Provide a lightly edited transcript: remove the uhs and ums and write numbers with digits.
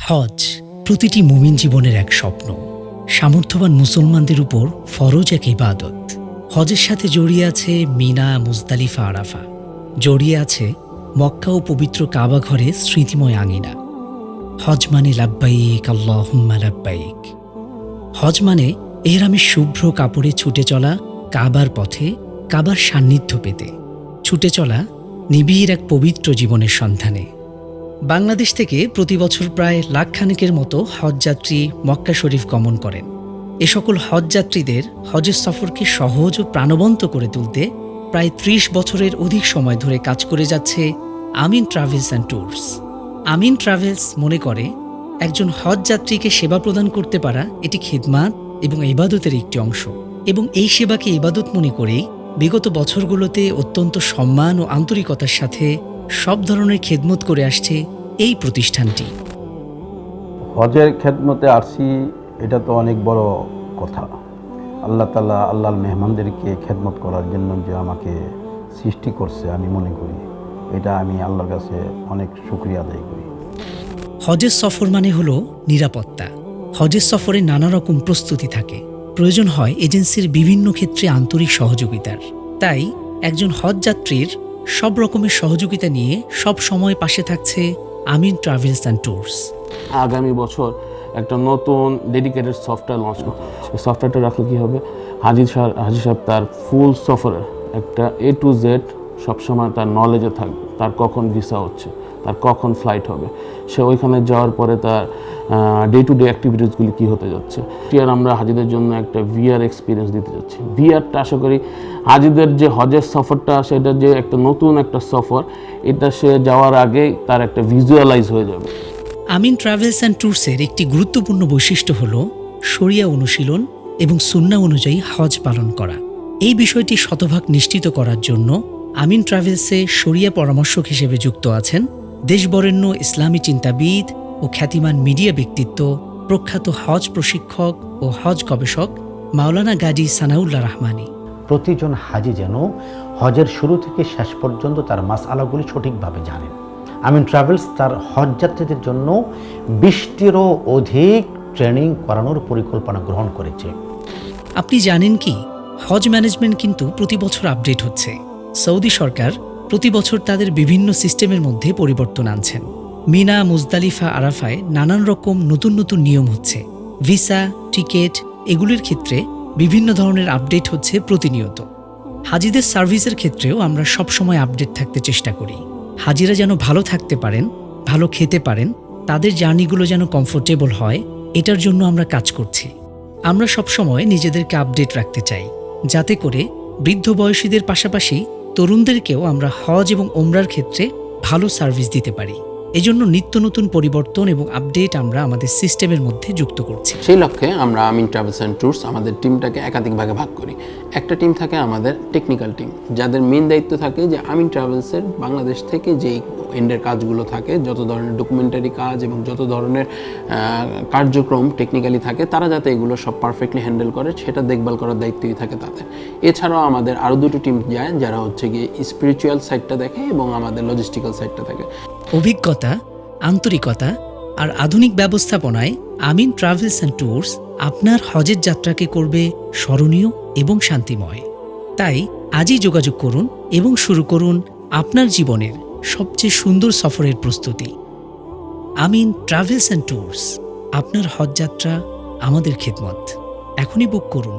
হজ প্রতিটি মুমিন জীবনের এক স্বপ্ন। সামর্থ্যবান মুসলমানদের উপর ফরজ এক ইবাদত। হজের সাথে জড়িয়ে আছে মিনা, মুজদালিফা, আরাফা। জড়িয়ে আছে মক্কা ও পবিত্র কাবা ঘরে স্মৃতিময় আঙিনা। হজ মানে লাব্বাইক আল্লাহুম্মা লাব্বাইক। হজ মানে এহরামের শুভ্র কাপড়ে ছুটে চলা কাবার পথে, কাবার সান্নিধ্য পেতে, ছুটে চলা নিবিড় এক পবিত্র জীবনের সন্ধানে। বাংলাদেশ থেকে প্রতি বছর প্রায় লাখখানেকের মতো হজযাত্রী মক্কা শরীফ গমন করেন। এ সকল হজযাত্রীদের হজের সফরকে সহজ ও প্রাণবন্ত করে তুলতে প্রায় ৩০ বছরের অধিক সময় ধরে কাজ করে যাচ্ছে Amin travels and tours. Amin travels মনে করে একজন হজযাত্রীকে সেবা প্রদান করতে পারা এটি খিদমাত এবং ইবাদতের একটি অংশ, এবং এই সেবাকে ইবাদত মনে করেই বিগত বছরগুলোতে অত্যন্ত সম্মান ও আন্তরিকতার সাথে সব ধরনের খেদমত করে আসছে এই প্রতিষ্ঠানটি। হজের খেদমতে আসছি, এটা তো অনেক বড় কথা। আল্লাহ তাআলা আল্লাহর মেহমানদেরকে খেদমত করার জন্য যে আমাকে সৃষ্টি করছে, আমি মনে করি এটা আমি আল্লাহর কাছে অনেক শুকরিয়া আদায় করি। হজের সফর মানে হলো নিরাপত্তা। হজের সফরে নানা রকম প্রস্তুতি থাকে, প্রয়োজন হয় এজেন্সির বিভিন্ন ক্ষেত্রে আন্তরিক সহযোগিতার। তাই একজন হজযাত্রীর সব রকমের সহযোগিতা নিয়ে সব সময় পাশে থাকছে আমিন ট্রাভেলস অ্যান্ড ট্যুরস। আগামী বছর একটা নতুন ডেডিকেটেড সফটওয়্যার লঞ্চ করব। এই সফটওয়্যারটা রাখলে কী হবে, হাজি সাহেব তার ফুল সফরের একটা A to Z সবসময় তার নলেজে থাকবে। তার কখন ভিসা হচ্ছে, তার কখন ফ্লাইট হবে, সে ওইখানে যাওয়ার পরে তার ডে টু ডে অ্যাক্টিভিটিসগুলি কী হতে যাচ্ছে। আর আমরা হাজিদের জন্য একটা VR এক্সপিরিয়েন্স দিতে যাচ্ছি। VRটা আশা করি হাজিদের যে হজের সফরটা, সেটা যে একটা নতুন একটা সফর, এটা সে যাওয়ার আগেই তার একটা ভিজুয়ালাইজ হয়ে যাবে। আমিন ট্রাভেলস অ্যান্ড ট্যুরসের একটি গুরুত্বপূর্ণ বৈশিষ্ট্য হল শরিয়া অনুশীলন এবং সুন্নাহ অনুযায়ী হজ পালন করা। এই বিষয়টি শতভাগ নিশ্চিত করার জন্য আমিন ট্রাভেলসে শরিয়া পরামর্শক হিসেবে যুক্ত আছেন দেশবরেণ্য ইসলামী চিন্তাবিদ ও খ্যাতিমান মিডিয়া ব্যক্তিত্ব, প্রখ্যাত হজ প্রশিক্ষক ও হজ গবেষক মাওলানা গাজী সানাউল্লাহ রহমানী। প্রতিজন হাজি যেন হজের শুরু থেকে শেষ পর্যন্ত তার মাসআলাগুলি সঠিকভাবে জানেন। আমিন ট্রাভেলস তার হজযাত্রীদের জন্য 20টিরও অধিক ট্রেনিং করানোর পরিকল্পনা গ্রহণ করেছে। আপনি জানেন কি, হজ ম্যানেজমেন্ট কিন্তু প্রতি বছর আপডেট হচ্ছে। সৌদি সরকার প্রতি বছর তাদের বিভিন্ন সিস্টেমের মধ্যে পরিবর্তন আনছেন। মিনা, মুজদালিফা, আরাফায় নানান রকম নতুন নতুন নিয়ম হচ্ছে। ভিসা, টিকিট এগুলির ক্ষেত্রে বিভিন্ন ধরনের আপডেট হচ্ছে প্রতিনিয়ত। হাজিদের সার্ভিসের ক্ষেত্রেও আমরা সবসময় আপডেট থাকতে চেষ্টা করি। হাজিরা যেন ভালো থাকতে পারেন, ভালো খেতে পারেন, তাদের জার্নিগুলো যেন কমফোর্টেবল হয়, এটার জন্য আমরা কাজ করছি। আমরা সবসময় নিজেদেরকে আপডেট রাখতে চাই, যাতে করে বৃদ্ধ বয়সীদের পাশাপাশি তরুণদেরকেও আমরা হজ এবং ওমরার ক্ষেত্রে ভালো সার্ভিস দিতে পারি। এজন্য নিত্য নতুন পরিবর্তন এবং আপডেট আমরা আমাদের সিস্টেমের মধ্যে যুক্ত করছি। সেই লক্ষ্যে আমরা আমিন ট্রাভেলস অ্যান্ড ট্যুরস আমাদের টিমটাকে একাধিক ভাগে ভাগ করি। একটা টিম থাকে আমাদের টেকনিক্যাল টিম, যাদের মেন দায়িত্ব থাকে যে আমিন ট্রাভেলসের বাংলাদেশ থেকে যেই এন্ডের কাজগুলো থাকে, যত ধরনের ডকুমেন্টারি কাজ এবং যত ধরনের কার্যক্রম টেকনিক্যালি থাকে, তারা যাতে এগুলো সব পারফেক্টলি হ্যান্ডেল করে, সেটা দেখভাল করার দায়িত্বই থাকে তাদের। এছাড়াও আমাদের আরও দুটো টিম যায়, যারা হচ্ছে গিয়ে স্পিরিচুয়াল সাইডটা দেখে এবং আমাদের লজিস্টিক্যাল সাইডটা থাকে। অভিজ্ঞতা, আন্তরিকতা আর আধুনিক ব্যবস্থাপনায় আমিন ট্রাভেলস অ্যান্ড ট্যুরস আপনার হজের যাত্রাকে করবে স্মরণীয় এবং শান্তিময়। তাই আজই যোগাযোগ করুন এবং শুরু করুন আপনার জীবনের সবচেয়ে সুন্দর সফরের প্রস্তুতি। আমিন ট্রাভেলস অ্যান্ড ট্যুরস, আপনার হজযাত্রা আমাদের খেদমত। এখনই বুক করুন।